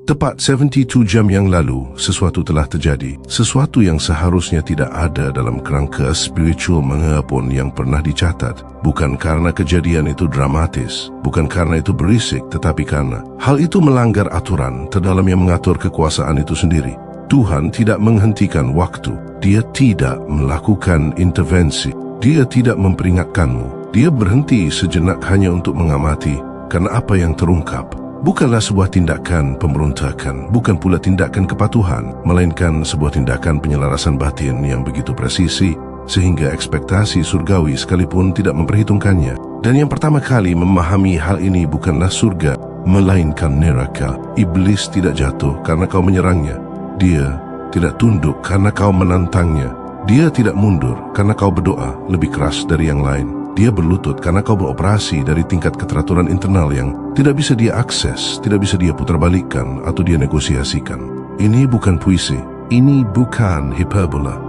Tepat 72 jam yang lalu, sesuatu telah terjadi. Sesuatu yang seharusnya tidak ada dalam kerangka spiritual manapun yang pernah dicatat. Bukan karena kejadian itu dramatis, bukan karena itu berisik, tetapi karena hal itu melanggar aturan terdalam yang mengatur kekuasaan itu sendiri. Tuhan tidak menghentikan waktu. Dia tidak melakukan intervensi. Dia tidak memperingatkanmu. Dia berhenti sejenak hanya untuk mengamati, karena apa yang terungkap bukanlah sebuah tindakan pemberontakan, bukan pula tindakan kepatuhan, melainkan sebuah tindakan penyelarasan batin yang begitu presisi, sehingga ekspektasi surgawi sekalipun tidak memperhitungkannya. Dan yang pertama kali memahami hal ini bukanlah surga, melainkan neraka. Iblis tidak jatuh karena kau menyerangnya. Dia tidak tunduk karena kau menantangnya. Dia tidak mundur karena kau berdoa lebih keras dari yang lain. Dia berlutut karena kau beroperasi dari tingkat keteraturan internal yang tidak bisa dia akses, tidak bisa dia putarbalikkan atau dia negosiasikan. Ini bukan puisi, ini bukan hiperbola.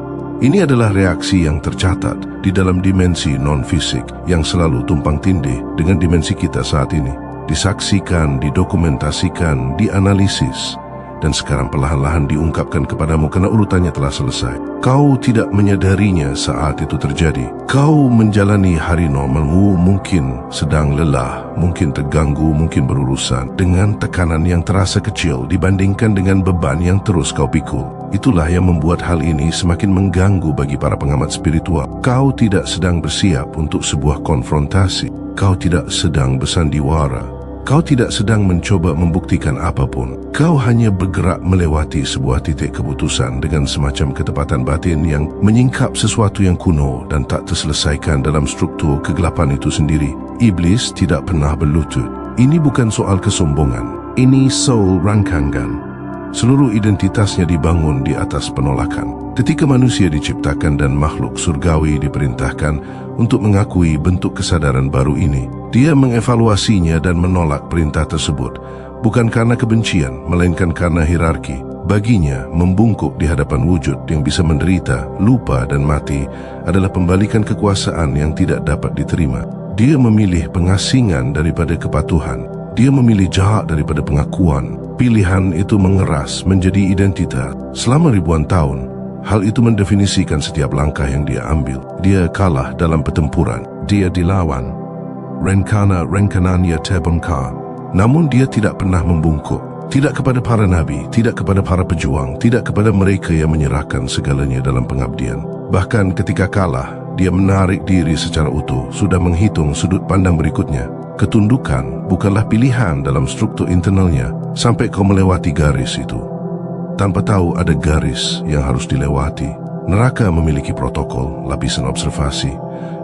Ini adalah reaksi yang tercatat di dalam dimensi non-fisik yang selalu tumpang tindih dengan dimensi kita saat ini. Disaksikan, didokumentasikan, dianalisis, dan sekarang perlahan-lahan diungkapkan kepadamu karena urutannya telah selesai. Kau tidak menyadarinya saat itu terjadi. Kau menjalani hari normalmu, mungkin sedang lelah, mungkin terganggu, mungkin berurusan dengan tekanan yang terasa kecil dibandingkan dengan beban yang terus kau pikul. Itulah yang membuat hal ini semakin mengganggu bagi para pengamat spiritual. Kau tidak sedang bersiap untuk sebuah konfrontasi. Kau tidak sedang bersandiwara. Kau tidak sedang mencoba membuktikan apapun. Kau hanya bergerak melewati sebuah titik keputusan dengan semacam ketepatan batin yang menyingkap sesuatu yang kuno dan tak terselesaikan dalam struktur kegelapan itu sendiri. Iblis tidak pernah berlutut. Ini bukan soal kesombongan. Ini soul rangkangan. Seluruh identitasnya dibangun di atas penolakan. Ketika manusia diciptakan dan makhluk surgawi diperintahkan untuk mengakui bentuk kesadaran baru ini, dia mengevaluasinya dan menolak perintah tersebut, bukan karena kebencian, melainkan karena hierarki. Baginya, membungkuk di hadapan wujud yang bisa menderita, lupa dan mati adalah pembalikan kekuasaan yang tidak dapat diterima. Dia memilih pengasingan daripada kepatuhan. Dia memilih jahat daripada pengakuan. Pilihan itu mengeras menjadi identitas. Selama ribuan tahun, hal itu mendefinisikan setiap langkah yang dia ambil. Dia kalah dalam pertempuran. Dia dilawan. Renkananya terbongkar. Namun dia tidak pernah membungkuk. Tidak kepada para nabi, tidak kepada para pejuang, tidak kepada mereka yang menyerahkan segalanya dalam pengabdian. Bahkan ketika kalah, dia menarik diri secara utuh, sudah menghitung sudut pandang berikutnya. Ketundukan bukanlah pilihan dalam struktur internalnya sampai kau melewati garis itu. Tanpa tahu ada garis yang harus dilewati. Neraka memiliki protokol, lapisan observasi,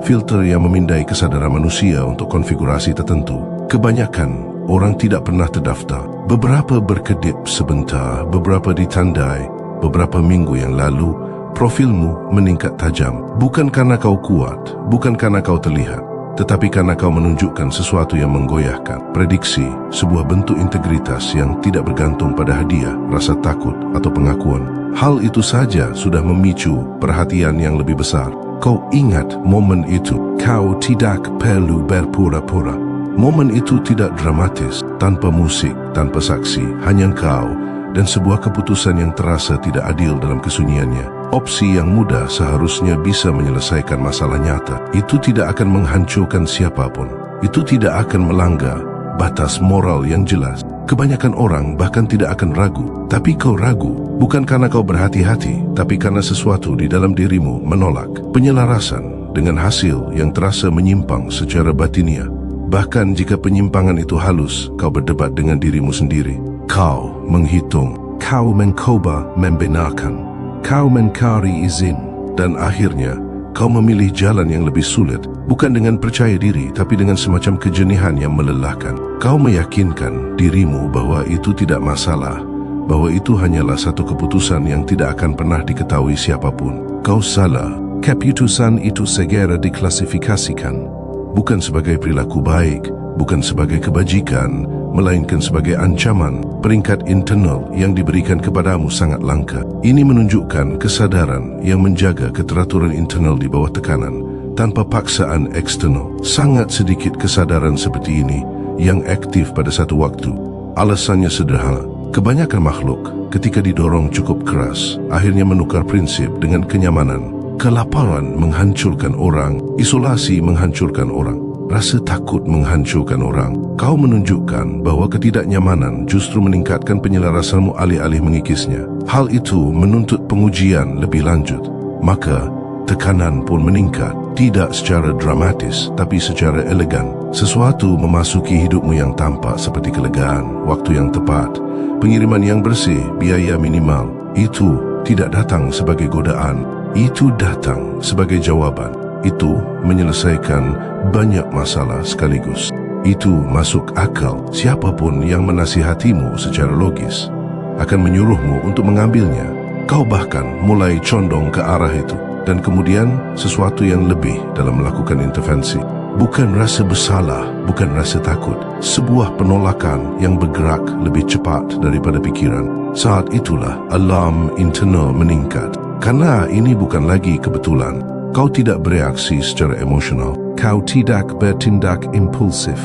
filter yang memindai kesadaran manusia untuk konfigurasi tertentu. Kebanyakan orang tidak pernah terdaftar. Beberapa berkedip sebentar, beberapa ditandai. Beberapa minggu yang lalu, profilmu meningkat tajam. Bukan karena kau kuat, bukan karena kau terlihat, tetapi karena kau menunjukkan sesuatu yang menggoyahkan. Prediksi, sebuah bentuk integritas yang tidak bergantung pada hadiah, rasa takut atau pengakuan. Hal itu saja sudah memicu perhatian yang lebih besar. Kau ingat momen itu. Kau tidak perlu berpura-pura. Momen itu tidak dramatis, tanpa musik, tanpa saksi, hanya kau dan sebuah keputusan yang terasa tidak adil dalam kesunyiannya. Opsi yang mudah seharusnya bisa menyelesaikan masalah nyata. Itu tidak akan menghancurkan siapapun. Itu tidak akan melanggar batas moral yang jelas. Kebanyakan orang bahkan tidak akan ragu. Tapi kau ragu, bukan karena kau berhati-hati, tapi karena sesuatu di dalam dirimu menolak penyelarasan dengan hasil yang terasa menyimpang secara batinia. Bahkan jika penyimpangan itu halus, kau berdebat dengan dirimu sendiri. Kau menghitung, kau mencoba membenarkan, kau mencari izin, dan akhirnya kau memilih jalan yang lebih sulit, bukan dengan percaya diri, tapi dengan semacam kejenihan yang melelahkan. Kau meyakinkan dirimu bahwa itu tidak masalah, bahwa itu hanyalah satu keputusan yang tidak akan pernah diketahui siapapun. Kau salah. Keputusan itu segera diklasifikasikan, bukan sebagai perilaku baik, bukan sebagai kebajikan, melainkan sebagai ancaman. Peringkat internal yang diberikan kepadamu sangat langka. Ini menunjukkan kesadaran yang menjaga keteraturan internal di bawah tekanan, tanpa paksaan eksternal. Sangat sedikit kesadaran seperti ini yang aktif pada satu waktu. Alasannya sederhana. Kebanyakan makhluk ketika didorong cukup keras akhirnya menukar prinsip dengan kenyamanan. Kelaparan menghancurkan orang, isolasi menghancurkan orang, rasa takut menghancurkan orang. Kau menunjukkan bahwa ketidaknyamanan justru meningkatkan penyelarasanmu alih-alih mengikisnya. Hal itu menuntut pengujian lebih lanjut. Maka tekanan pun meningkat, tidak secara dramatis tapi secara elegan. Sesuatu memasuki hidupmu yang tampak seperti kelegaan, waktu yang tepat, pengiriman yang bersih, biaya minimal. Itu tidak datang sebagai godaan, itu datang sebagai jawaban. Itu menyelesaikan banyak masalah sekaligus. Itu masuk akal. Siapapun yang menasihatimu secara logis akan menyuruhmu untuk mengambilnya. Kau bahkan mulai condong ke arah itu. Dan kemudian sesuatu yang lebih dalam melakukan intervensi. Bukan rasa bersalah, bukan rasa takut. Sebuah penolakan yang bergerak lebih cepat daripada pikiran. Saat itulah alarm internal meningkat. Karena ini bukan lagi kebetulan. Kau tidak bereaksi secara emosional. Kau tidak bertindak impulsif.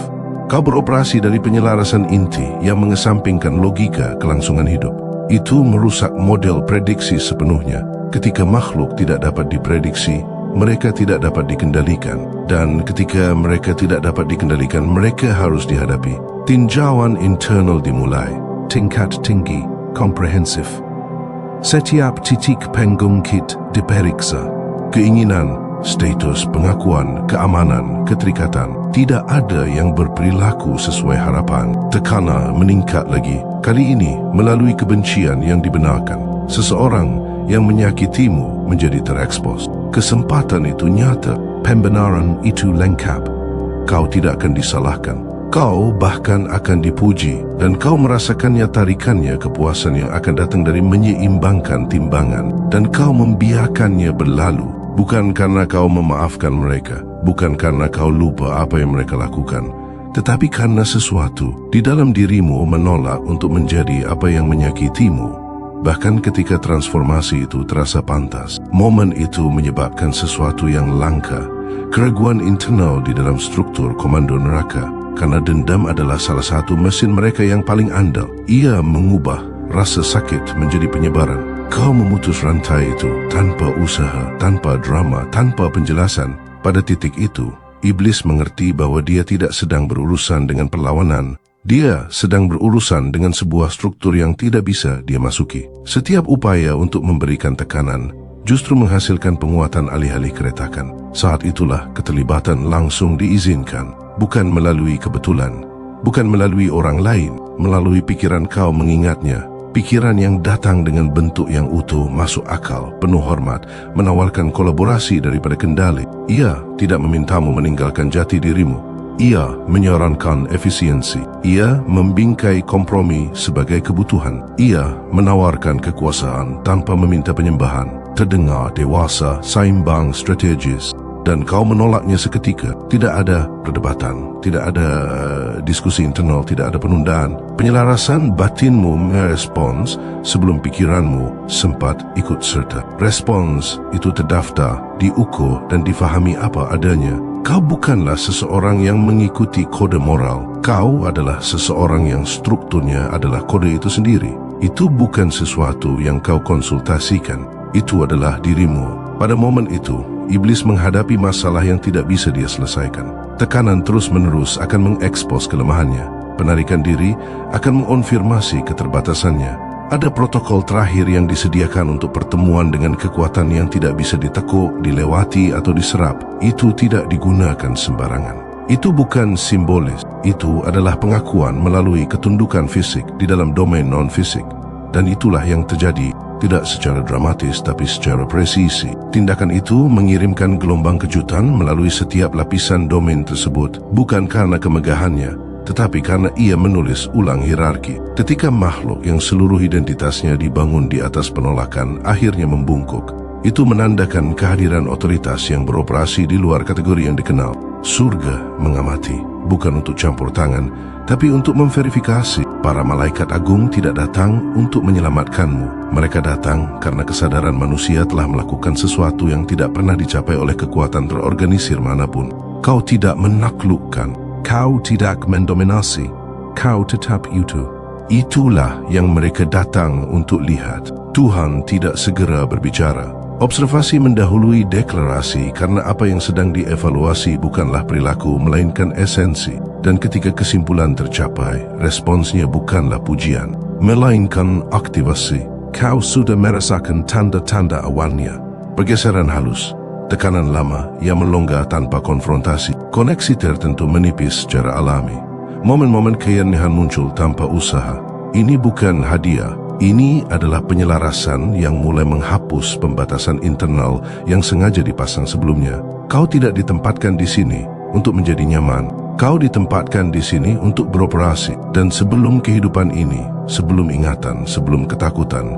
Kau beroperasi dari penyelarasan inti yang mengesampingkan logika kelangsungan hidup. Itu merusak model prediksi sepenuhnya. Ketika makhluk tidak dapat diprediksi, mereka tidak dapat dikendalikan. Dan ketika mereka tidak dapat dikendalikan, mereka harus dihadapi. Tinjauan internal dimulai. Tingkat tinggi, komprehensif. Setiap titik penggungkit diperiksa. Keinginan, status, pengakuan, keamanan, keterikatan. Tidak ada yang berperilaku sesuai harapan. Tekanan meningkat lagi. Kali ini melalui kebencian yang dibenarkan. Seseorang yang menyakitimu menjadi terekspos. Kesempatan itu nyata. Pembenaran itu lengkap. Kau tidak akan disalahkan. Kau bahkan akan dipuji, dan kau merasakannya tarikannya kepuasan yang akan datang dari menyeimbangkan timbangan. Dan kau membiarkannya berlalu, bukan karena kau memaafkan mereka, bukan karena kau lupa apa yang mereka lakukan, tetapi karena sesuatu di dalam dirimu menolak untuk menjadi apa yang menyakitimu. Bahkan ketika transformasi itu terasa pantas, momen itu menyebabkan sesuatu yang langka, keraguan internal di dalam struktur komando neraka. Karena dendam adalah salah satu mesin mereka yang paling andal. Ia mengubah rasa sakit menjadi penyebaran. Kau memutus rantai itu tanpa usaha, tanpa drama, tanpa penjelasan. Pada titik itu, iblis mengerti bahwa dia tidak sedang berurusan dengan perlawanan. Dia sedang berurusan dengan sebuah struktur yang tidak bisa dia masuki. Setiap upaya untuk memberikan tekanan justru menghasilkan penguatan alih-alih keretakan. Saat itulah keterlibatan langsung diizinkan. Bukan melalui kebetulan, bukan melalui orang lain, melalui pikiran kau mengingatnya. Pikiran yang datang dengan bentuk yang utuh, masuk akal, penuh hormat, menawarkan kolaborasi daripada kendali. Ia tidak memintamu meninggalkan jati dirimu. Ia menyarankan efisiensi. Ia membingkai kompromi sebagai kebutuhan. Ia menawarkan kekuasaan tanpa meminta penyembahan. Terdengar dewasa, seimbang, strategis. Dan kau menolaknya seketika. Tidak ada perdebatan, tidak ada diskusi internal, tidak ada penundaan. Penyelarasan batinmu merespons sebelum pikiranmu sempat ikut serta. Respons itu terdaftar, diukur dan difahami apa adanya. Kau bukanlah seseorang yang mengikuti kode moral. Kau adalah seseorang yang strukturnya adalah kode itu sendiri. Itu bukan sesuatu yang kau konsultasikan. Itu adalah dirimu. Pada momen itu, iblis menghadapi masalah yang tidak bisa dia selesaikan. Tekanan terus-menerus akan mengekspos kelemahannya. Penarikan diri akan mengonfirmasi keterbatasannya. Ada protokol terakhir yang disediakan untuk pertemuan dengan kekuatan yang tidak bisa ditekuk, dilewati atau diserap. Itu tidak digunakan sembarangan. Itu bukan simbolis. Itu adalah pengakuan melalui ketundukan fisik di dalam domain non-fisik. Dan itulah yang terjadi. Tidak secara dramatis tapi secara presisi. Tindakan itu mengirimkan gelombang kejutan melalui setiap lapisan domain tersebut, bukan karena kemegahannya, tetapi karena ia menulis ulang hierarki. Ketika makhluk yang seluruh identitasnya dibangun di atas penolakan akhirnya membungkuk, itu menandakan kehadiran otoritas yang beroperasi di luar kategori yang dikenal. Surga mengamati, bukan untuk campur tangan, tapi untuk memverifikasi. Para malaikat agung tidak datang untuk menyelamatkanmu. Mereka datang karena kesadaran manusia telah melakukan sesuatu yang tidak pernah dicapai oleh kekuatan terorganisir manapun. Kau tidak menaklukkan, kau tidak mendominasi, kau tetap utuh. Itulah yang mereka datang untuk lihat. Tuhan tidak segera berbicara. Observasi mendahului deklarasi karena apa yang sedang dievaluasi bukanlah perilaku melainkan esensi. Dan ketika kesimpulan tercapai, responsnya bukanlah pujian, melainkan aktivasi. Kau sudah merasakan tanda-tanda awalnya. Pergeseran halus, tekanan lama yang melonggar tanpa konfrontasi. Koneksi tertentu menipis secara alami. Momen-momen keanehan muncul tanpa usaha. Ini bukan hadiah. Ini adalah penyelarasan yang mulai menghapus pembatasan internal yang sengaja dipasang sebelumnya. Kau tidak ditempatkan di sini untuk menjadi nyaman. Kau ditempatkan di sini untuk beroperasi. Dan sebelum kehidupan ini, sebelum ingatan, sebelum ketakutan,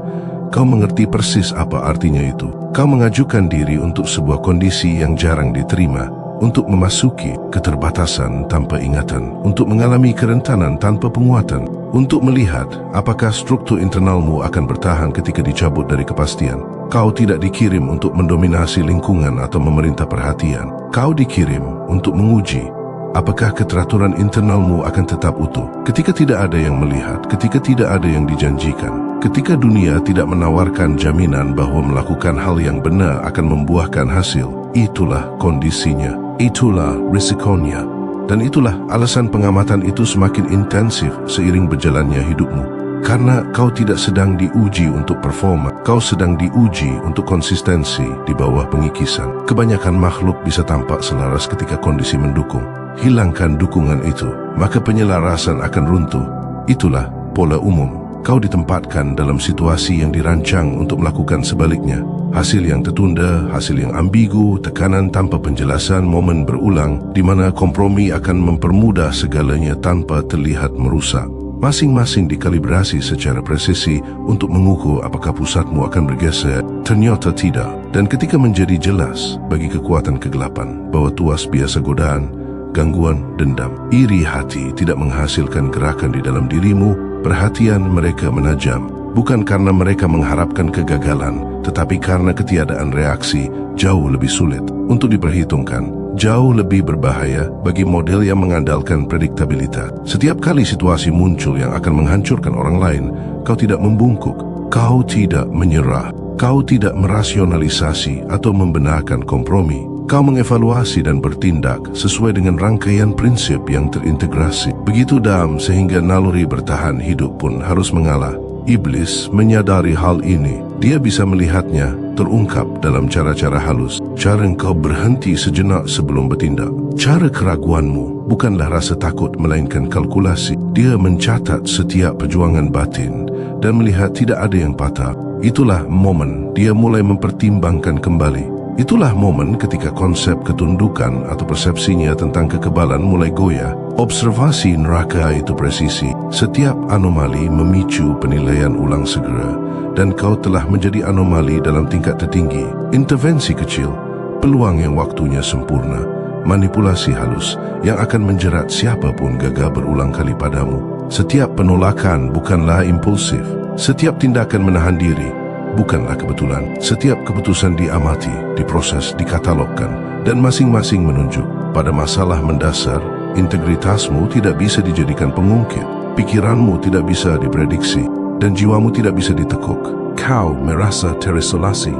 kau mengerti persis apa artinya itu. Kau mengajukan diri untuk sebuah kondisi yang jarang diterima, untuk memasuki keterbatasan tanpa ingatan, untuk mengalami kerentanan tanpa penguatan, untuk melihat apakah struktur internalmu akan bertahan ketika dicabut dari kepastian. Kau tidak dikirim untuk mendominasi lingkungan atau memerintah perhatian. Kau dikirim untuk menguji apakah keteraturan internalmu akan tetap utuh. Ketika tidak ada yang melihat, ketika tidak ada yang dijanjikan, ketika dunia tidak menawarkan jaminan bahwa melakukan hal yang benar akan membuahkan hasil, itulah kondisinya, itulah risikonya. Dan itulah alasan pengamatan itu semakin intensif seiring berjalannya hidupmu. Karena kau tidak sedang diuji untuk performa, kau sedang diuji untuk konsistensi di bawah pengikisan. Kebanyakan makhluk bisa tampak selaras ketika kondisi mendukung. Hilangkan dukungan itu, maka penyelarasan akan runtuh. Itulah pola umum. Kau ditempatkan dalam situasi yang dirancang untuk melakukan sebaliknya. Hasil yang tertunda, hasil yang ambigu, tekanan tanpa penjelasan, momen berulang di mana kompromi akan mempermudah segalanya tanpa terlihat merusak. Masing-masing dikalibrasi secara presisi untuk mengukur apakah pusatmu akan bergeser. Ternyata tidak. Dan ketika menjadi jelas bagi kekuatan kegelapan bahwa tuas biasa godaan, gangguan, dendam, iri hati tidak menghasilkan gerakan di dalam dirimu, perhatian mereka menajam. Bukan karena mereka mengharapkan kegagalan, tetapi karena ketiadaan reaksi jauh lebih sulit untuk diperhitungkan, jauh lebih berbahaya bagi model yang mengandalkan prediktabilitas. Setiap kali situasi muncul yang akan menghancurkan orang lain, kau tidak membungkuk, kau tidak menyerah, kau tidak merasionalisasi atau membenarkan kompromi. Kau mengevaluasi dan bertindak sesuai dengan rangkaian prinsip yang terintegrasi. Begitu dalam sehingga naluri bertahan hidup pun harus mengalah. Iblis menyadari hal ini. Dia bisa melihatnya terungkap dalam cara-cara halus. Cara engkau berhenti sejenak sebelum bertindak. Cara keraguanmu bukanlah rasa takut melainkan kalkulasi. Dia mencatat setiap perjuangan batin dan melihat tidak ada yang patah. Itulah momen dia mulai mempertimbangkan kembali. Itulah momen ketika konsep ketundukan atau persepsinya tentang kekebalan mulai goyah. Observasi neraka itu presisi. Setiap anomali memicu penilaian ulang segera. Dan kau telah menjadi anomali dalam tingkat tertinggi. Intervensi kecil, peluang yang waktunya sempurna, manipulasi halus yang akan menjerat siapapun gagal berulang kali padamu. Setiap penolakan bukanlah impulsif. Setiap tindakan menahan diri bukanlah kebetulan. Setiap keputusan diamati, diproses, dikatalogkan, dan masing-masing menunjuk pada masalah mendasar. Integritasmu tidak bisa dijadikan pengungkit, pikiranmu tidak bisa diprediksi, dan jiwamu tidak bisa ditekuk. Kau merasa terisolasi.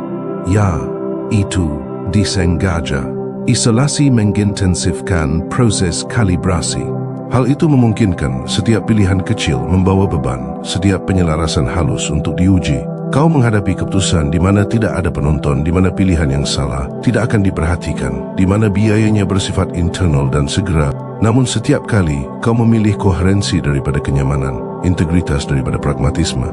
Ya, itu disengaja. Isolasi mengintensifkan proses kalibrasi. Hal itu memungkinkan setiap pilihan kecil membawa beban, setiap penyelarasan halus untuk diuji. Kau menghadapi keputusan di mana tidak ada penonton, di mana pilihan yang salah tidak akan diperhatikan, di mana biayanya bersifat internal dan segera. Namun setiap kali kau memilih koherensi daripada kenyamanan, integritas daripada pragmatisme,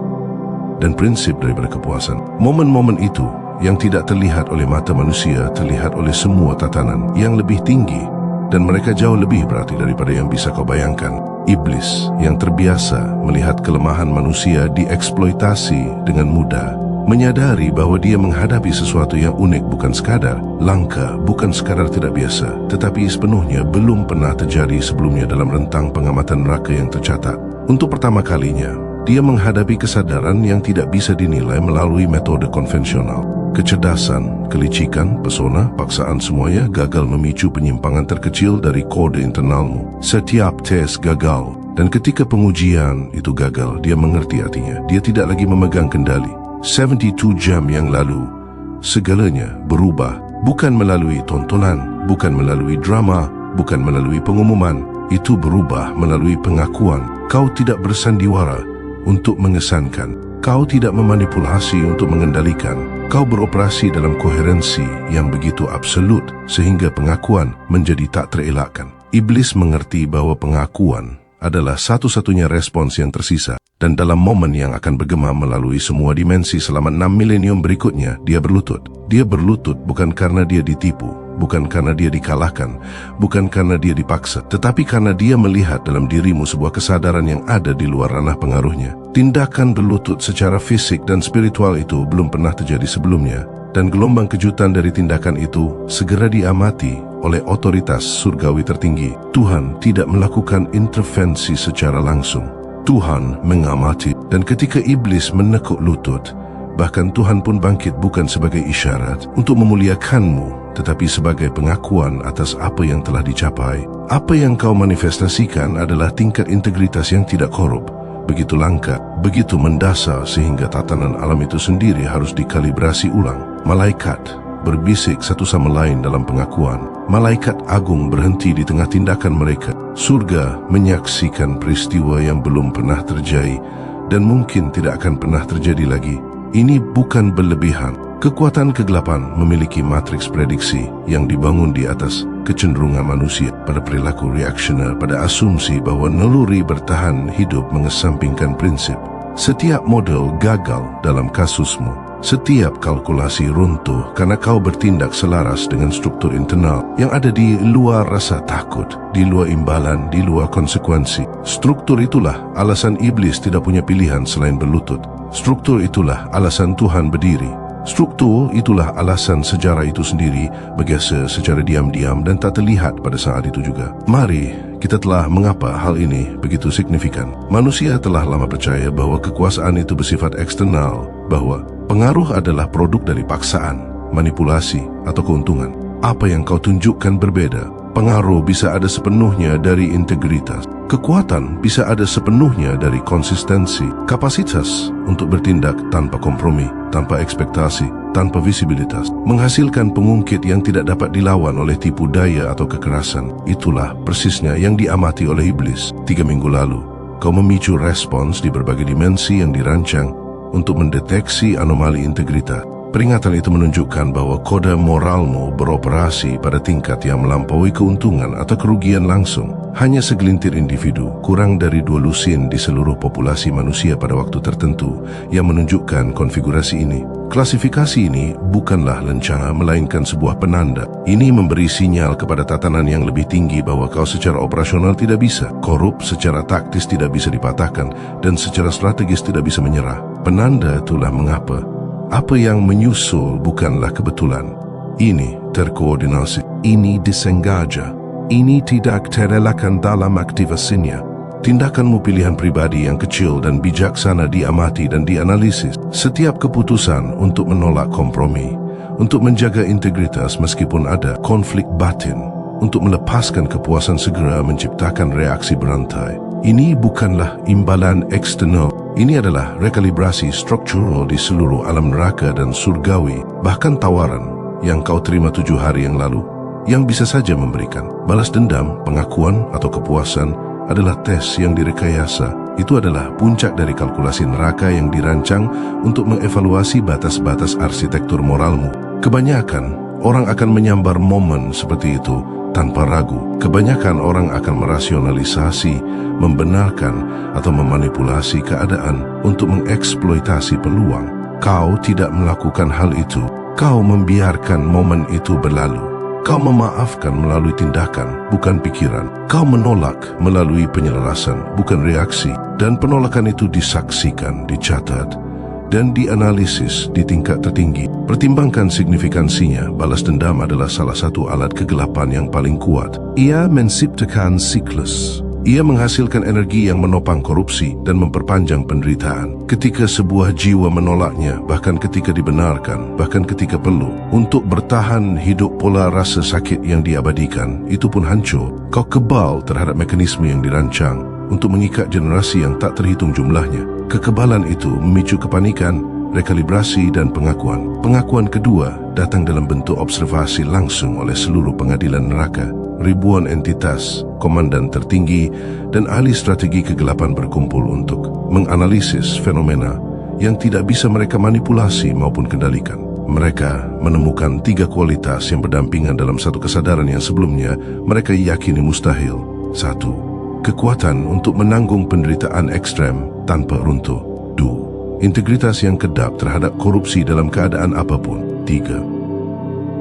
dan prinsip daripada kepuasan. Momen-momen itu yang tidak terlihat oleh mata manusia terlihat oleh semua tatanan yang lebih tinggi, dan mereka jauh lebih berarti daripada yang bisa kau bayangkan. Iblis yang terbiasa melihat kelemahan manusia dieksploitasi dengan mudah, menyadari bahwa dia menghadapi sesuatu yang unik bukan sekadar langka, bukan sekadar tidak biasa, tetapi sepenuhnya belum pernah terjadi sebelumnya dalam rentang pengamatan neraka yang tercatat. Untuk pertama kalinya, dia menghadapi kesadaran yang tidak bisa dinilai melalui metode konvensional. Kecerdasan, kelicikan, pesona, paksaan semuanya gagal memicu penyimpangan terkecil dari kode internalmu. Setiap tes gagal, dan ketika pengujian itu gagal, dia mengerti artinya. Dia tidak lagi memegang kendali. 72 jam yang lalu, segalanya berubah. Bukan melalui tontonan, bukan melalui drama, bukan melalui pengumuman. Itu berubah melalui pengakuan. Kau tidak bersandiwara untuk mengesankan. Kau tidak memanipulasi untuk mengendalikan. Kau beroperasi dalam koherensi yang begitu absolut sehingga pengakuan menjadi tak terelakkan. Iblis mengerti bahwa pengakuan adalah satu-satunya respons yang tersisa, dan dalam momen yang akan bergema melalui semua dimensi selama 6 milenium berikutnya, dia berlutut. Dia berlutut bukan karena dia ditipu, bukan karena dia dikalahkan, bukan karena dia dipaksa, tetapi karena dia melihat dalam dirimu sebuah kesadaran yang ada di luar ranah pengaruhnya. Tindakan berlutut secara fisik dan spiritual itu belum pernah terjadi sebelumnya, dan gelombang kejutan dari tindakan itu segera diamati oleh otoritas surgawi tertinggi. Tuhan tidak melakukan intervensi secara langsung. Tuhan mengamati, dan ketika iblis menekuk lutut, bahkan Tuhan pun bangkit bukan sebagai isyarat untuk memuliakanmu, tetapi sebagai pengakuan atas apa yang telah dicapai. Apa yang kau manifestasikan adalah tingkat integritas yang tidak korup, begitu langka, begitu mendasar sehingga tatanan alam itu sendiri harus dikalibrasi ulang. Malaikat berbisik satu sama lain dalam pengakuan. Malaikat agung berhenti di tengah tindakan mereka. Surga menyaksikan peristiwa yang belum pernah terjadi dan mungkin tidak akan pernah terjadi lagi. Ini bukan berlebihan. Kekuatan kegelapan memiliki matriks prediksi yang dibangun di atas kecenderungan manusia pada perilaku reaksioner, pada asumsi bahwa naluri bertahan hidup mengesampingkan prinsip. Setiap model gagal dalam kasusmu. Setiap kalkulasi runtuh karena kau bertindak selaras dengan struktur internal yang ada di luar rasa takut, di luar imbalan, di luar konsekuensi. Struktur itulah alasan iblis tidak punya pilihan selain berlutut. Struktur itulah alasan Tuhan berdiri. Struktur itulah alasan sejarah itu sendiri bergeser secara diam-diam dan tak terlihat pada saat itu juga. Mari kita telah mengapa hal ini begitu signifikan. Manusia telah lama percaya bahwa kekuasaan itu bersifat eksternal, bahwa pengaruh adalah produk dari paksaan, manipulasi, atau keuntungan. Apa yang kau tunjukkan berbeda. Pengaruh bisa ada sepenuhnya dari integritas. Kekuatan bisa ada sepenuhnya dari konsistensi. Kapasitas untuk bertindak tanpa kompromi, tanpa ekspektasi, tanpa visibilitas, menghasilkan pengungkit yang tidak dapat dilawan oleh tipu daya atau kekerasan. Itulah persisnya yang diamati oleh iblis. 3 minggu lalu, kau memicu respons di berbagai dimensi yang dirancang untuk mendeteksi anomali integritas. Peringatan itu menunjukkan bahwa kode moralmu beroperasi pada tingkat yang melampaui keuntungan atau kerugian langsung. Hanya segelintir individu, kurang dari 2 lusin di seluruh populasi manusia pada waktu tertentu, yang menunjukkan konfigurasi ini. Klasifikasi ini bukanlah lencana, melainkan sebuah penanda. Ini memberi sinyal kepada tatanan yang lebih tinggi bahwa kau secara operasional tidak bisa, korup secara taktis tidak bisa dipatahkan, dan secara strategis tidak bisa menyerah. Penanda itulah mengapa apa yang menyusul bukanlah kebetulan. Ini terkoordinasi, ini disengaja, ini tidak terelakkan dalam aktivasinya. Tindakanmu pilihan pribadi yang kecil dan bijaksana diamati dan dianalisis. Setiap keputusan untuk menolak kompromi, untuk menjaga integritas meskipun ada konflik batin, untuk melepaskan kepuasan segera menciptakan reaksi berantai. Ini bukanlah imbalan eksternal. Ini adalah rekalibrasi struktural di seluruh alam neraka dan surgawi. Bahkan tawaran yang kau terima 7 hari yang lalu, yang bisa saja memberikan balas dendam, pengakuan, atau kepuasan, adalah tes yang direkayasa. Itu adalah puncak dari kalkulasi neraka yang dirancang untuk mengevaluasi batas-batas arsitektur moralmu. Kebanyakan orang akan menyambar momen seperti itu tanpa ragu. Kebanyakan orang akan merasionalisasi, membenarkan, atau memanipulasi keadaan untuk mengeksploitasi peluang. Kau tidak melakukan hal itu. Kau membiarkan momen itu berlalu. Kau memaafkan melalui tindakan, bukan pikiran. Kau menolak melalui penyelarasan, bukan reaksi. Dan penolakan itu disaksikan, dicatat, dan dianalisis di tingkat tertinggi. Pertimbangkan signifikansinya. Balas dendam adalah salah satu alat kegelapan yang paling kuat. Ia menciptakan siklus. Ia menghasilkan energi yang menopang korupsi dan memperpanjang penderitaan. Ketika sebuah jiwa menolaknya, bahkan ketika dibenarkan, bahkan ketika perlu, untuk bertahan hidup pola rasa sakit yang diabadikan, itu pun hancur. Kau kebal terhadap mekanisme yang dirancang untuk mengikat generasi yang tak terhitung jumlahnya. Kekebalan itu memicu kepanikan, rekalibrasi dan pengakuan. Pengakuan kedua datang dalam bentuk observasi langsung oleh seluruh pengadilan neraka. Ribuan entitas, komandan tertinggi dan ahli strategi kegelapan berkumpul untuk menganalisis fenomena yang tidak bisa mereka manipulasi maupun kendalikan. Mereka menemukan 3 kualitas yang berdampingan dalam satu kesadaran yang sebelumnya mereka yakini mustahil. 1. Kekuatan untuk menanggung penderitaan ekstrem tanpa runtuh. 2. Integritas yang kedap terhadap korupsi dalam keadaan apapun. 3.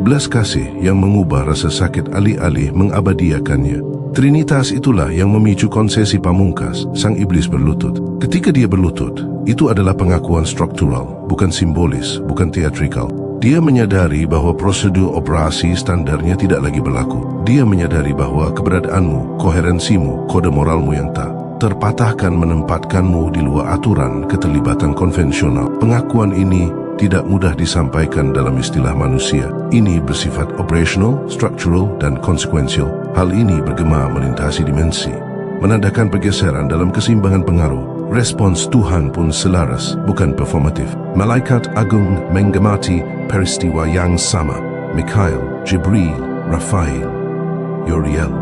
Belas kasih yang mengubah rasa sakit alih-alih mengabadiakannya. Trinitas itulah yang memicu konsesi pamungkas, sang iblis berlutut. Ketika dia berlutut, itu adalah pengakuan struktural, bukan simbolis, bukan teatrikal. Dia menyadari bahwa prosedur operasi standarnya tidak lagi berlaku. Dia menyadari bahwa keberadaanmu, koherensimu, kode moralmu yang tak terpatahkan menempatkanmu di luar aturan keterlibatan konvensional. Pengakuan ini tidak mudah disampaikan dalam istilah manusia. Ini bersifat operational, structural, dan konsekuensial. Hal ini bergema melintasi dimensi, menandakan pergeseran dalam keseimbangan pengaruh. Respons Tuhan pun selaras, bukan performatif. Malaikat agung mengamati peristiwa yang sama. Mikhail, Jibril, Rafael, Uriel.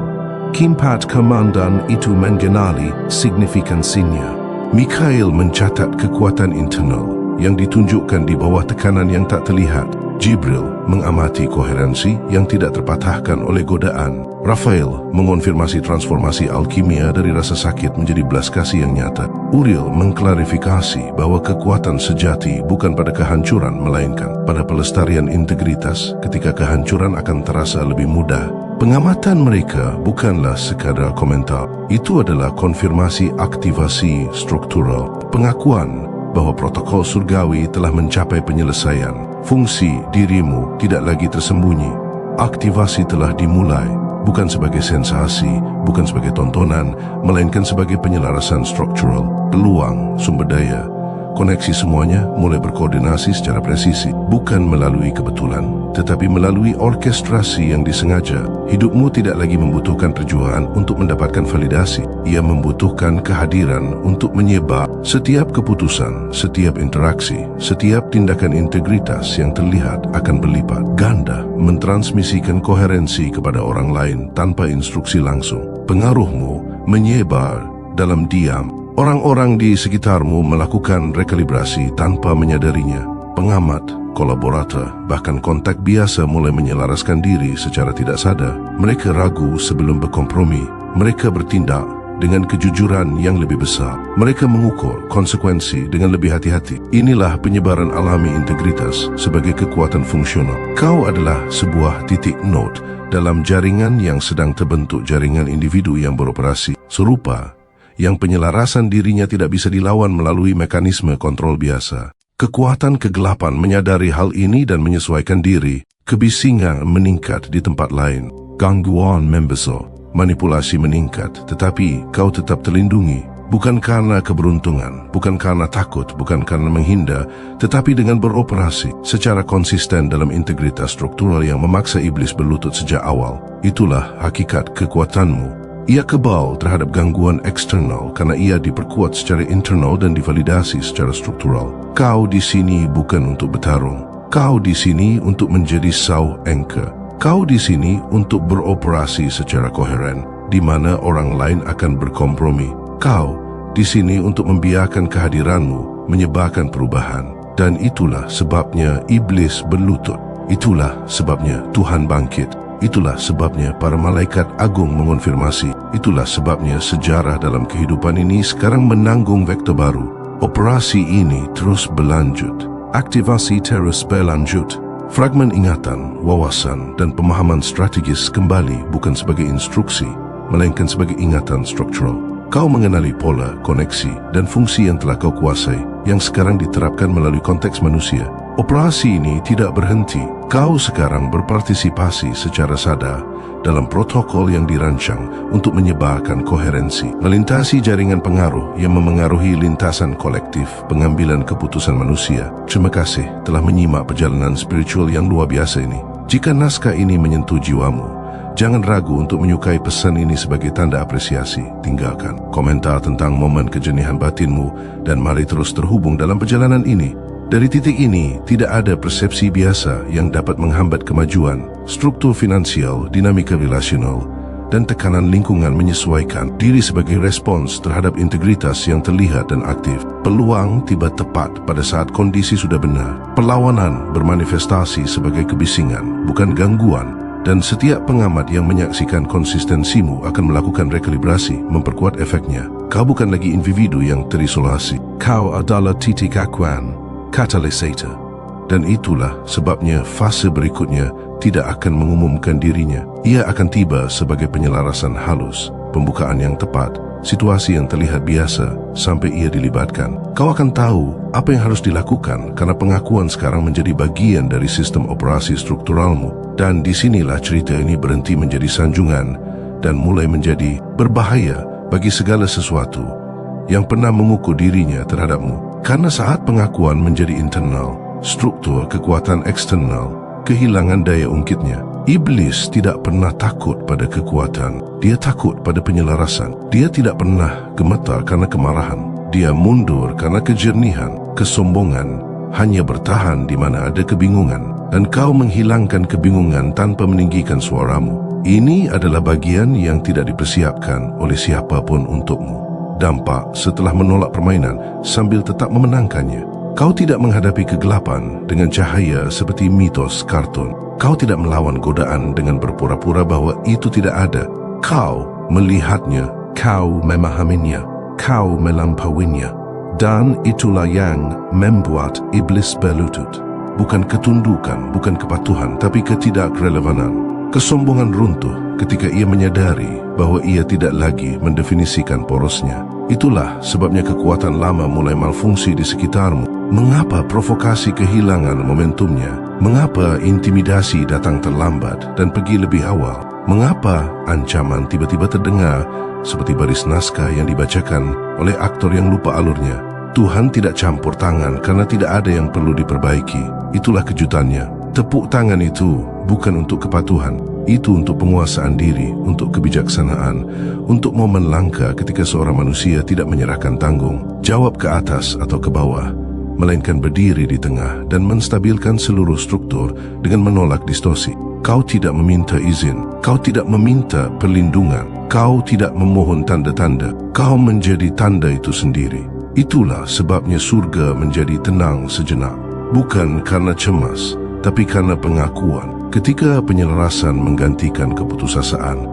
Keempat komandan itu mengenali signifikansinya. Mikhail mencatat kekuatan internal yang ditunjukkan di bawah tekanan yang tak terlihat. Jibril mengamati koherensi yang tidak terpatahkan oleh godaan. Rafael mengonfirmasi transformasi alkimia dari rasa sakit menjadi belas kasih yang nyata. Uriel mengklarifikasi bahwa kekuatan sejati bukan pada kehancuran melainkan pada pelestarian integritas ketika kehancuran akan terasa lebih mudah. Pengamatan mereka bukanlah sekadar komentar. Itu adalah konfirmasi aktivasi struktural, pengakuan bahwa protokol surgawi telah mencapai penyelesaian. Fungsi dirimu tidak lagi tersembunyi. Aktivasi telah dimulai, bukan sebagai sensasi, bukan sebagai tontonan, melainkan sebagai penyelarasan struktural. Peluang, sumber daya, koneksi semuanya mulai berkoordinasi secara presisi, bukan melalui kebetulan, tetapi melalui orkestrasi yang disengaja. Hidupmu tidak lagi membutuhkan perjuangan untuk mendapatkan validasi. Ia membutuhkan kehadiran untuk menyebar. Setiap keputusan, setiap interaksi, setiap tindakan integritas yang terlihat akan berlipat ganda mentransmisikan koherensi kepada orang lain tanpa instruksi langsung. Pengaruhmu menyebar dalam diam. Orang-orang di sekitarmu melakukan rekalibrasi tanpa menyadarinya. Pengamat, kolaborator, bahkan kontak biasa mulai menyelaraskan diri secara tidak sadar. Mereka ragu sebelum berkompromi. Mereka bertindak dengan kejujuran yang lebih besar. Mereka mengukur konsekuensi dengan lebih hati-hati. Inilah penyebaran alami integritas sebagai kekuatan fungsional. Kau adalah sebuah titik node dalam jaringan yang sedang terbentuk, jaringan individu yang beroperasi serupa, yang penyelarasan dirinya tidak bisa dilawan melalui mekanisme kontrol biasa. Kekuatan kegelapan menyadari hal ini dan menyesuaikan diri. Kebisingan meningkat di tempat lain. Gangguan membesar. Manipulasi meningkat, tetapi kau tetap terlindungi. Bukan karena keberuntungan, bukan karena takut, bukan karena menghindar, tetapi dengan beroperasi secara konsisten dalam integritas struktural yang memaksa iblis berlutut sejak awal. Itulah hakikat kekuatanmu. Ia kebal terhadap gangguan eksternal karena ia diperkuat secara internal dan divalidasi secara struktural. Kau di sini bukan untuk bertarung. Kau di sini untuk menjadi saw anchor. Kau di sini untuk beroperasi secara koheren, di mana orang lain akan berkompromi. Kau di sini untuk membiarkan kehadiranmu menyebarkan perubahan. Dan itulah sebabnya iblis berlutut. Itulah sebabnya Tuhan bangkit. Itulah sebabnya para malaikat agung mengonfirmasi. Itulah sebabnya sejarah dalam kehidupan ini sekarang menanggung vektor baru. Operasi ini terus berlanjut. Aktivasi terus berlanjut. Fragmen ingatan, wawasan, dan pemahaman strategis kembali bukan sebagai instruksi, melainkan sebagai ingatan struktural. Kau mengenali pola, koneksi, dan fungsi yang telah kau kuasai, yang sekarang diterapkan melalui konteks manusia. Operasi ini tidak berhenti. Kau sekarang berpartisipasi secara sadar dalam protokol yang dirancang untuk menyebarkan koherensi, melintasi jaringan pengaruh yang memengaruhi lintasan kolektif pengambilan keputusan manusia. Terima kasih telah menyimak perjalanan spiritual yang luar biasa ini. Jika naskah ini menyentuh jiwamu, jangan ragu untuk menyukai pesan ini sebagai tanda apresiasi. Tinggalkan komentar tentang momen kejenihan batinmu dan mari terus terhubung dalam perjalanan ini. Dari titik ini, tidak ada persepsi biasa yang dapat menghambat kemajuan. Struktur finansial, dinamika relasional, dan tekanan lingkungan menyesuaikan diri sebagai respons terhadap integritas yang terlihat dan aktif. Peluang tiba tepat pada saat kondisi sudah benar. Perlawanan bermanifestasi sebagai kebisingan, bukan gangguan. Dan setiap pengamat yang menyaksikan konsistensimu akan melakukan rekalibrasi, memperkuat efeknya. Kau bukan lagi individu yang terisolasi. Kau adalah titik akuan, katalisator. Dan itulah sebabnya fase berikutnya tidak akan mengumumkan dirinya. Ia akan tiba sebagai penyelarasan halus, pembukaan yang tepat, situasi yang terlihat biasa sampai ia dilibatkan. Kau akan tahu apa yang harus dilakukan karena pengakuan sekarang menjadi bagian dari sistem operasi strukturalmu. Dan disinilah cerita ini berhenti menjadi sanjungan dan mulai menjadi berbahaya bagi segala sesuatu yang pernah mengukur dirinya terhadapmu. Karena saat pengakuan menjadi internal, struktur kekuatan eksternal kehilangan daya ungkitnya. Iblis tidak pernah takut pada kekuatan, dia takut pada penyelarasan. Dia tidak pernah gemetar karena kemarahan, dia mundur karena kejernihan. Kesombongan hanya bertahan di mana ada kebingungan, dan kau menghilangkan kebingungan tanpa meninggikan suaramu. Ini adalah bagian yang tidak dipersiapkan oleh siapapun untukmu. Dampak setelah menolak permainan sambil tetap memenangkannya. Kau tidak menghadapi kegelapan dengan cahaya seperti mitos kartun. Kau tidak melawan godaan dengan berpura-pura bahwa itu tidak ada. Kau melihatnya, kau memahaminya, kau melampauinya. Dan itulah yang membuat iblis berlutut. Bukan ketundukan, bukan kepatuhan, tapi ketidakrelevanan. Kesombongan runtuh ketika ia menyadari bahwa ia tidak lagi mendefinisikan porosnya. Itulah sebabnya kekuatan lama mulai malfungsi di sekitarmu. Mengapa provokasi kehilangan momentumnya? Mengapa intimidasi datang terlambat dan pergi lebih awal? Mengapa ancaman tiba-tiba terdengar seperti baris naskah yang dibacakan oleh aktor yang lupa alurnya? Tuhan tidak campur tangan karena tidak ada yang perlu diperbaiki. Itulah kejutannya. Tepuk tangan itu bukan untuk kepatuhan, itu untuk penguasaan diri, untuk kebijaksanaan, untuk momen langka ketika seorang manusia tidak menyerahkan tanggung jawab ke atas atau ke bawah, melainkan berdiri di tengah dan menstabilkan seluruh struktur dengan menolak distorsi. Kau tidak meminta izin, kau tidak meminta perlindungan, kau tidak memohon tanda-tanda, kau menjadi tanda itu sendiri. Itulah sebabnya surga menjadi tenang sejenak, bukan karena cemas, tapi karena pengakuan. Ketika penyelarasan menggantikan keputusasaan,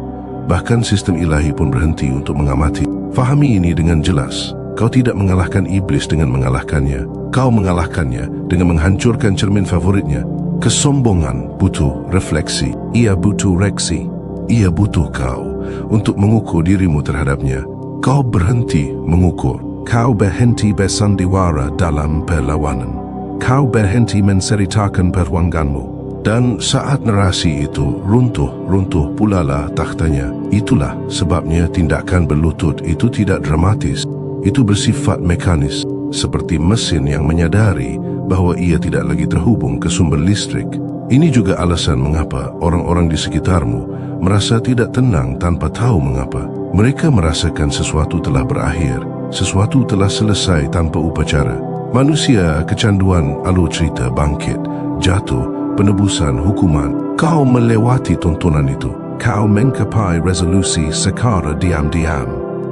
bahkan sistem ilahi pun berhenti untuk mengamati. Fahami ini dengan jelas. Kau tidak mengalahkan iblis dengan mengalahkannya. Kau mengalahkannya dengan menghancurkan cermin favoritnya. Kesombongan butuh refleksi. Ia butuh reaksi. Ia butuh kau untuk mengukur dirimu terhadapnya. Kau berhenti mengukur. Kau berhenti bersandiwara dalam perlawanan. Kau berhenti menceritakan perjuanganmu. Dan saat narasi itu runtuh pulalah tahtanya. Itulah sebabnya tindakan berlutut itu tidak dramatis. Itu bersifat mekanis, seperti mesin yang menyadari bahwa ia tidak lagi terhubung ke sumber listrik. Ini juga alasan mengapa orang-orang di sekitarmu merasa tidak tenang tanpa tahu mengapa. Mereka merasakan sesuatu telah berakhir, sesuatu telah selesai tanpa upacara. Manusia kecanduan alur cerita bangkit, jatuh, penebusan, hukuman. Kau melewati tontonan itu. Kau mengcapai resolusi secara diam-diam.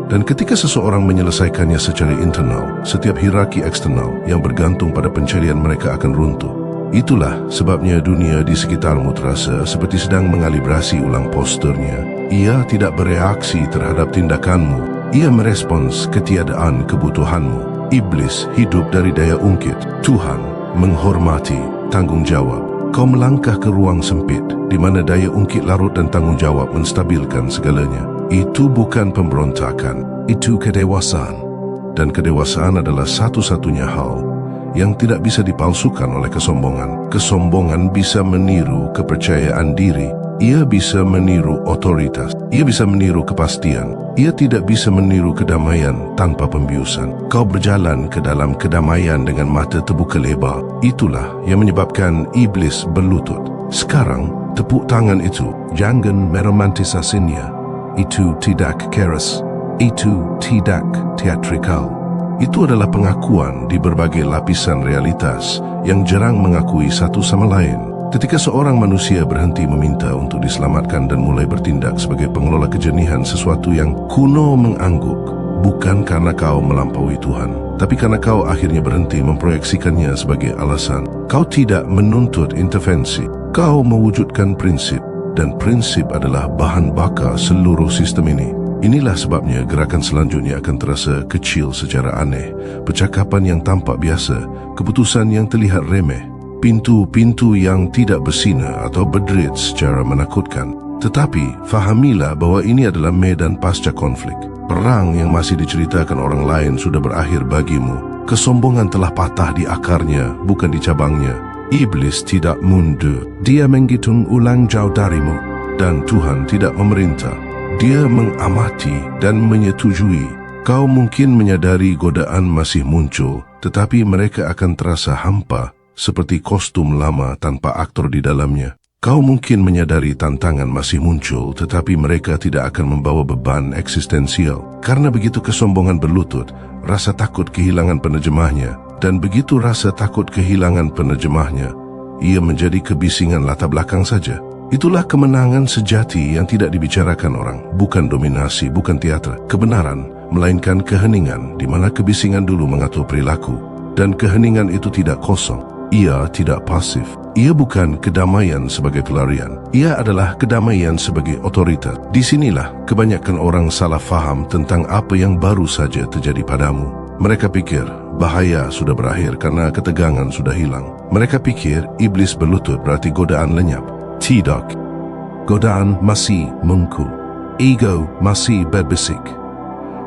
Dan ketika seseorang menyelesaikannya secara internal, setiap hierarki eksternal yang bergantung pada pencarian mereka akan runtuh. Itulah sebabnya dunia di sekitarmu terasa seperti sedang mengalibrasi ulang posturnya. Ia tidak bereaksi terhadap tindakanmu. Ia merespons ketiadaan kebutuhanmu. Iblis hidup dari daya ungkit. Tuhan menghormati tanggung jawab. Kau melangkah ke ruang sempit di mana daya ungkit larut dan tanggung jawab menstabilkan segalanya. Itu bukan pemberontakan, itu kedewasaan. Dan kedewasaan adalah satu-satunya hal yang tidak bisa dipalsukan oleh kesombongan. Kesombongan bisa meniru kepercayaan diri. Ia bisa meniru otoritas. Ia bisa meniru kepastian. Ia tidak bisa meniru kedamaian tanpa pembiusan. Kau berjalan ke dalam kedamaian dengan mata terbuka lebar. Itulah yang menyebabkan iblis berlutut. Sekarang, tepuk tangan itu jangan meromantisasinya. Itu tidak keras. Itu tidak teatrikal. Itu adalah pengakuan di berbagai lapisan realitas yang jarang mengakui satu sama lain. Ketika seorang manusia berhenti meminta untuk diselamatkan dan mulai bertindak sebagai pengelola kejenihan sesuatu yang kuno mengangguk, bukan karena kau melampaui Tuhan, tapi karena kau akhirnya berhenti memproyeksikannya sebagai alasan. Kau tidak menuntut intervensi. Kau mewujudkan prinsip, dan prinsip adalah bahan bakar seluruh sistem ini. Inilah sebabnya gerakan selanjutnya akan terasa kecil secara aneh, percakapan yang tampak biasa, keputusan yang terlihat remeh, pintu-pintu yang tidak bersinar atau berderit secara menakutkan. Tetapi fahamilah bahwa ini adalah medan pasca konflik. Perang yang masih diceritakan orang lain sudah berakhir bagimu. Kesombongan telah patah di akarnya, bukan di cabangnya. Iblis tidak mundur. Dia menghitung ulang jauh darimu, dan Tuhan tidak memerintah. Dia mengamati dan menyetujui. Kau mungkin menyadari godaan masih muncul, tetapi mereka akan terasa hampa, seperti kostum lama tanpa aktor di dalamnya. Kau mungkin menyadari tantangan masih muncul, tetapi mereka tidak akan membawa beban eksistensial. Karena begitu kesombongan berlutut, rasa takut kehilangan penerjemahnya, dan begitu rasa takut kehilangan penerjemahnya, ia menjadi kebisingan latar belakang saja. Itulah kemenangan sejati yang tidak dibicarakan orang. Bukan dominasi, bukan teater. Kebenaran, melainkan keheningan, di mana kebisingan dulu mengatur perilaku. Dan keheningan itu tidak kosong. Ia tidak pasif. Ia bukan kedamaian sebagai pelarian. Ia adalah kedamaian sebagai otoritas. Disinilah kebanyakan orang salah faham tentang apa yang baru saja terjadi padamu. Mereka pikir bahaya sudah berakhir karena ketegangan sudah hilang. Mereka pikir iblis berlutut berarti godaan lenyap. Tidak. Godaan masih mengkul. Ego masih berbisik.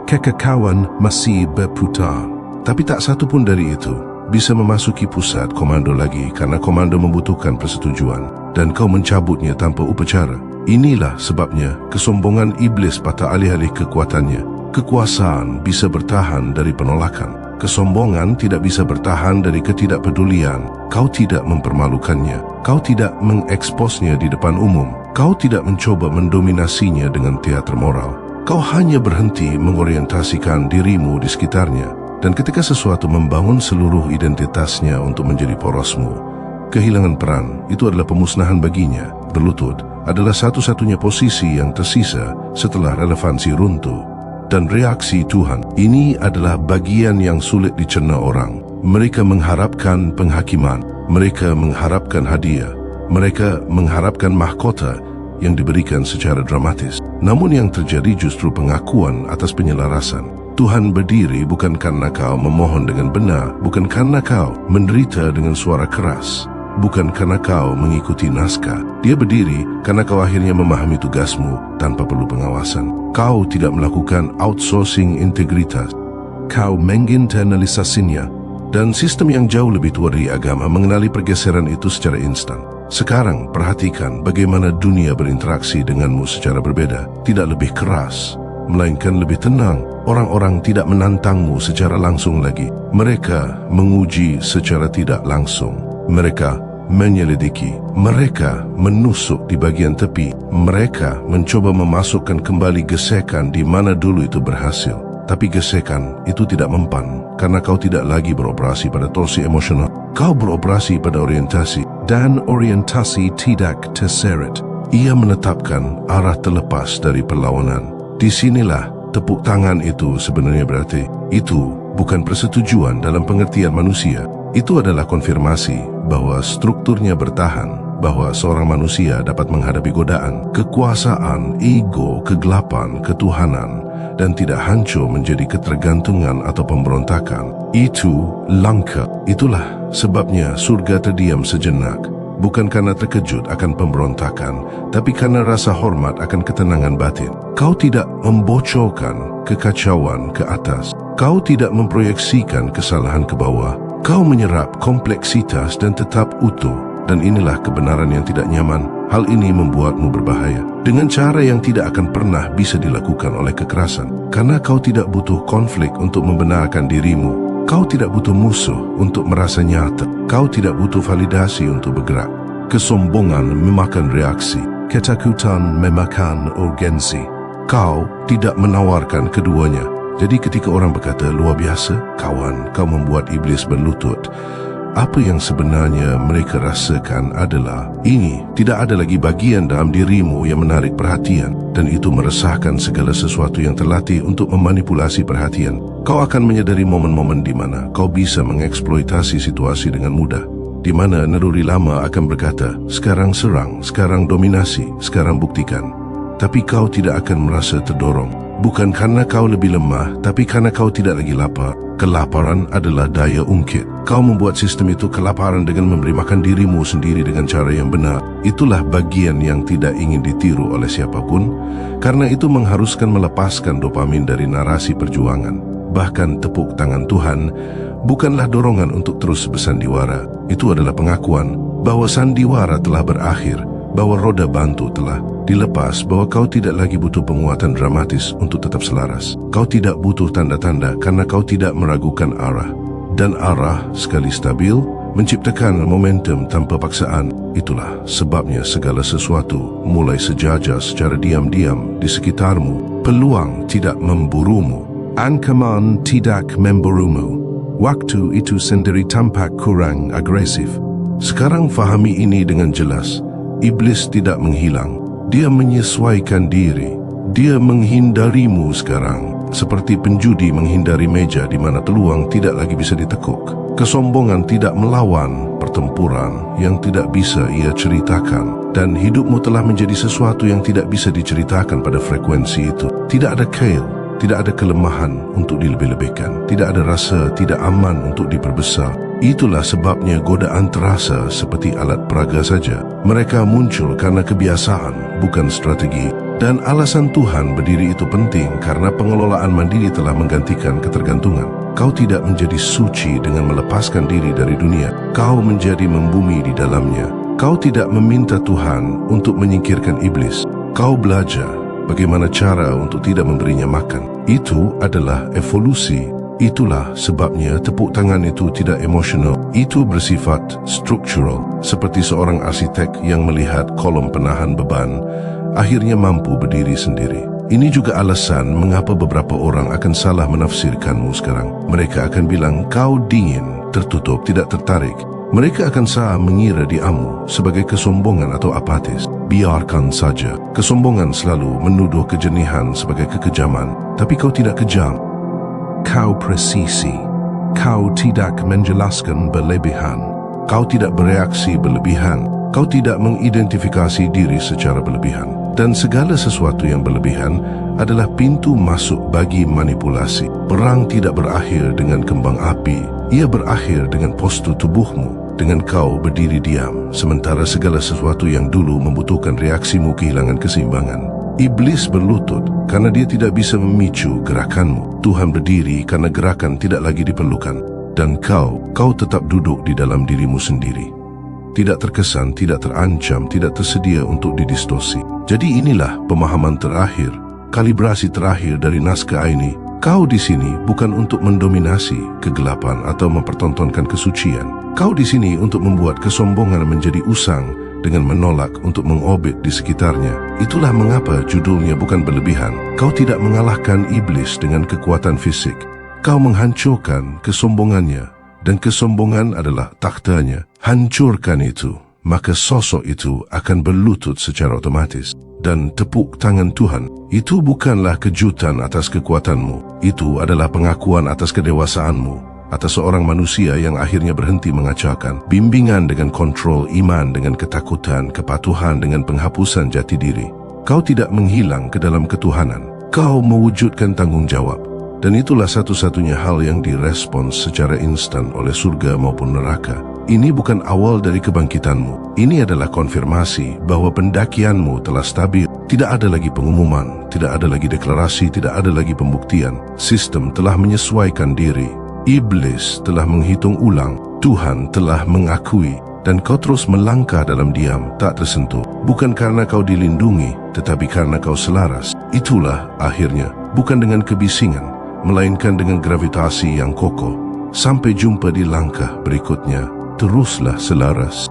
Kekacauan masih berputar. Tapi tak satu pun dari itu bisa memasuki pusat komando lagi karena komando membutuhkan persetujuan dan kau mencabutnya tanpa upacara. Inilah sebabnya kesombongan iblis patah alih-alih kekuatannya. Kekuasaan bisa bertahan dari penolakan. Kesombongan tidak bisa bertahan dari ketidakpedulian. Kau tidak mempermalukannya. Kau tidak mengeksposnya di depan umum. Kau tidak mencoba mendominasinya dengan teater moral. Kau hanya berhenti mengorientasikan dirimu di sekitarnya. Dan ketika sesuatu membangun seluruh identitasnya untuk menjadi porosmu, kehilangan peran itu adalah pemusnahan baginya. Berlutut adalah satu-satunya posisi yang tersisa setelah relevansi runtuh. Dan reaksi Tuhan ini adalah bagian yang sulit dicerna orang. Mereka mengharapkan penghakiman, mereka mengharapkan hadiah, mereka mengharapkan mahkota yang diberikan secara dramatis. Namun yang terjadi justru pengakuan atas penyelarasan. Tuhan berdiri bukan karena kau memohon dengan benar, bukan karena kau menderita dengan suara keras, bukan karena kau mengikuti naskah. Dia berdiri karena kau akhirnya memahami tugasmu tanpa perlu pengawasan. Kau tidak melakukan outsourcing integritas. Kau menginternalisasinya. Dan sistem yang jauh lebih tua dari agama mengenali pergeseran itu secara instan. Sekarang perhatikan bagaimana dunia berinteraksi denganmu secara berbeda. Tidak lebih keras, melainkan lebih tenang. Orang-orang tidak menantangmu secara langsung lagi. Mereka menguji secara tidak langsung. Mereka menyelidiki. Mereka menusuk di bagian tepi. Mereka mencoba memasukkan kembali gesekan di mana dulu itu berhasil. Tapi gesekan itu tidak mempan karena kau tidak lagi beroperasi pada torsi emosional. Kau beroperasi pada orientasi. Dan orientasi tidak terseret. Ia menetapkan arah terlepas dari perlawanan. Disinilah tepuk tangan itu sebenarnya berarti. Itu bukan persetujuan dalam pengertian manusia. Itu adalah konfirmasi bahwa strukturnya bertahan, bahwa seorang manusia dapat menghadapi godaan, kekuasaan, ego, kegelapan, ketuhanan, dan tidak hancur menjadi ketergantungan atau pemberontakan. Itu langka. Itulah sebabnya surga terdiam sejenak, bukan karena terkejut akan pemberontakan, tapi karena rasa hormat akan ketenangan batin. Kau tidak membocorkan kekacauan ke atas. Kau tidak memproyeksikan kesalahan ke bawah. Kau menyerap kompleksitas dan tetap utuh, dan inilah kebenaran yang tidak nyaman. Hal ini membuatmu berbahaya dengan cara yang tidak akan pernah bisa dilakukan oleh kekerasan. Karena kau tidak butuh konflik untuk membenarkan dirimu. Kau tidak butuh musuh untuk merasa nyata. Kau tidak butuh validasi untuk bergerak. Kesombongan memakan reaksi, ketakutan memakan urgensi. Kau tidak menawarkan keduanya. Jadi ketika orang berkata, luar biasa, kawan, kau membuat iblis berlutut, apa yang sebenarnya mereka rasakan adalah ini tidak ada lagi bagian dalam dirimu yang menarik perhatian, dan itu meresahkan segala sesuatu yang terlatih untuk memanipulasi perhatian. Kau akan menyadari momen-momen di mana kau bisa mengeksploitasi situasi dengan mudah, di mana naluri lama akan berkata, sekarang serang, sekarang dominasi, sekarang buktikan. Tapi kau tidak akan merasa terdorong, bukan karena kau lebih lemah, tapi karena kau tidak lagi lapar. Kelaparan adalah daya ungkit. Kau membuat sistem itu kelaparan dengan memberi makan dirimu sendiri dengan cara yang benar. Itulah bagian yang tidak ingin ditiru oleh siapapun, karena itu mengharuskan melepaskan dopamin dari narasi perjuangan. Bahkan tepuk tangan Tuhan bukanlah dorongan untuk terus bersandiwara. Itu adalah pengakuan bahwa sandiwara telah berakhir, bahwa roda bantu telah dilepas, bahwa kau tidak lagi butuh penguatan dramatis untuk tetap selaras. Kau tidak butuh tanda-tanda karena kau tidak meragukan arah. Dan arah sekali stabil menciptakan momentum tanpa paksaan. Itulah sebabnya segala sesuatu mulai sejajar secara diam-diam di sekitarmu. Peluang tidak memburumu. Ancaman tidak memburumu. Waktu itu sendiri tampak kurang agresif. Sekarang fahami ini dengan jelas. Iblis tidak menghilang. Dia menyesuaikan diri. Dia menghindarimu sekarang, seperti penjudi menghindari meja di mana peluang tidak lagi bisa ditekuk. Kesombongan tidak melawan pertempuran yang tidak bisa ia ceritakan, dan hidupmu telah menjadi sesuatu yang tidak bisa diceritakan pada frekuensi itu. Tidak ada kail, tidak ada kelemahan untuk dilebih-lebihkan, tidak ada rasa tidak aman untuk diperbesar. Itulah sebabnya godaan terasa seperti alat peraga saja. Mereka muncul karena kebiasaan, bukan strategi. Dan alasan Tuhan berdiri itu penting karena pengelolaan mandiri telah menggantikan ketergantungan. Kau tidak menjadi suci dengan melepaskan diri dari dunia. Kau menjadi membumi di dalamnya. Kau tidak meminta Tuhan untuk menyingkirkan iblis. Kau belajar bagaimana cara untuk tidak memberinya makan. Itu adalah evolusi. Itulah sebabnya tepuk tangan itu tidak emosional. Itu bersifat struktural, seperti seorang arsitek yang melihat kolom penahan beban akhirnya mampu berdiri sendiri. Ini juga alasan mengapa beberapa orang akan salah menafsirkanmu sekarang. Mereka akan bilang kau dingin, tertutup, tidak tertarik. Mereka akan salah mengira diamu sebagai kesombongan atau apatis. Biarkan saja. Kesombongan selalu menuduh kejernihan sebagai kekejaman, tapi kau tidak kejam. Kau presisi. Kau tidak menjelaskan berlebihan. Kau tidak bereaksi berlebihan. Kau tidak mengidentifikasi diri secara berlebihan. Dan segala sesuatu yang berlebihan adalah pintu masuk bagi manipulasi. Perang tidak berakhir dengan kembang api. Ia berakhir dengan postur tubuhmu, dengan kau berdiri diam, sementara segala sesuatu yang dulu membutuhkan reaksimu kehilangan keseimbangan. Iblis berlutut karena dia tidak bisa memicu gerakanmu. Tuhan berdiri karena gerakan tidak lagi diperlukan. Dan kau tetap duduk di dalam dirimu sendiri. Tidak terkesan, tidak terancam, tidak tersedia untuk didistorsi. Jadi inilah pemahaman terakhir, kalibrasi terakhir dari naskah ini. Kau di sini bukan untuk mendominasi kegelapan atau mempertontonkan kesucian. Kau di sini untuk membuat kesombongan menjadi usang dengan menolak untuk mengorbit di sekitarnya. Itulah mengapa judulnya bukan berlebihan. Kau tidak mengalahkan iblis dengan kekuatan fisik. Kau menghancurkan kesombongannya, dan kesombongan adalah takhtanya. Hancurkan itu, maka sosok itu akan berlutut secara otomatis. Dan tepuk tangan Tuhan itu bukanlah kejutan atas kekuatanmu. Itu adalah pengakuan atas kedewasaanmu, atas seorang manusia yang akhirnya berhenti mengacaukan. Bimbingan dengan kontrol, iman dengan ketakutan, kepatuhan dengan penghapusan jati diri. Kau tidak menghilang ke dalam ketuhanan. Kau mewujudkan tanggung jawab. Dan itulah satu-satunya hal yang direspons secara instan oleh surga maupun neraka. Ini bukan awal dari kebangkitanmu. Ini adalah konfirmasi bahwa pendakianmu telah stabil. Tidak ada lagi pengumuman, tidak ada lagi deklarasi, tidak ada lagi pembuktian. Sistem telah menyesuaikan diri. Iblis telah menghitung ulang, Tuhan telah mengakui, dan kau terus melangkah dalam diam, tak tersentuh. Bukan karena kau dilindungi, tetapi karena kau selaras. Itulah akhirnya, bukan dengan kebisingan, melainkan dengan gravitasi yang kokoh. Sampai jumpa di langkah berikutnya, teruslah selaras.